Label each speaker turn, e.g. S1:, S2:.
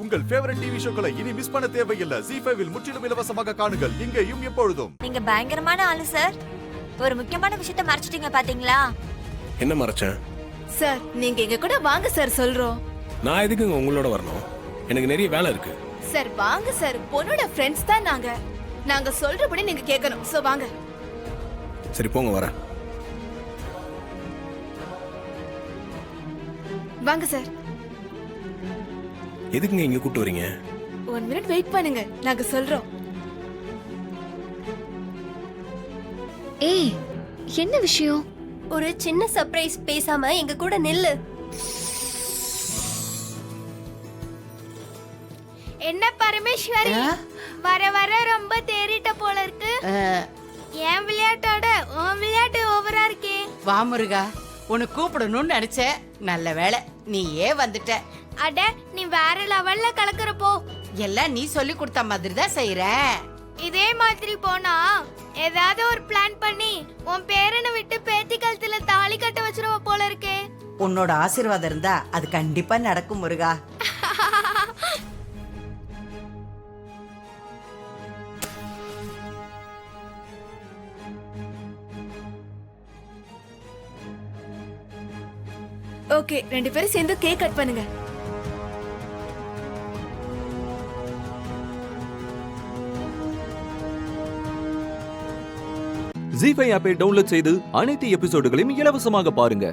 S1: உங்கள் favourite TV ஷோக்களை இனி miss பண்ண தேவையில்லை. ZEE5 இல் முற்றிலும் இலவசமாக காணுங்கள், இங்கேயும் எப்பொழுதும்.
S2: நீங்க பயங்கரமான ஆளு சார். ஒரு முக்கியமான விஷயத்தை மறைச்சிட்டீங்க பாத்தீங்களா?
S3: என்ன மறைச்சேன்?
S4: சார் நீங்க எங்க கூட வாங்க சார் சொல்றோம்.
S3: நான் எதுக்கு உங்களோட வரணும்? எனக்கு நிறைய வேலை இருக்கு.
S4: சார் வாங்க சார், பொண்ணோட ஃப்ரெண்ட்ஸ் தான் நாங்க சொல்றபடி நீங்க கேட்கணும். சோ வாங்க.
S3: சரி போங்க, வரேன்.
S4: வாங்க சார்.
S3: எதுக்குங்க இங்க கூட்டு வரீங்க?
S4: 1 மினிட் வெயிட் பண்ணுங்க, நாங்க சொல்றோம்.
S5: ஏய், என்ன விஷயம்?
S2: ஒரு சின்ன சர்ப்ரைஸ், பேசாம எங்க கூட நில்லு.
S6: என்ன பரமேஸ்வரி, வர வர ரொம்ப தேறிட்ட போல இருக்கு. என் விளையாட்டோட உன் விளையாட்டு ஓவரா இருக்கே.
S7: வா முருகா, உன்னை கூப்பிடணும்னு நினைச்சேன். நல்ல வேளை நீ ஏன் வந்துட்ட.
S6: அட, நீ வேற லெவல்ல கலக்குறப்போ
S7: எல்லாம் நீ சொல்லி கொடுத்த மாதிரி தான் செய்யற.
S6: இதே மாதிரி போனா ஏதாவது ஒரு பிளான் பண்ணி உன் பேரனை விட்டு பேத்தி கழுத்துல தாலி கட்ட வச்சிருவ போல இருக்கே.
S8: உன்னோட ஆசீர்வாதம் இருந்தா அது கண்டிப்பா நடக்கும் முருகா.
S4: ஓகே, 2 பேரும் சேர்ந்து கேக் கட் பண்ணுங்க.
S9: ZEE5 ஆப்பை டவுன்லோட் செய்து அனைத்து எபிசோடுகளையும் இலவசமாக பாருங்க.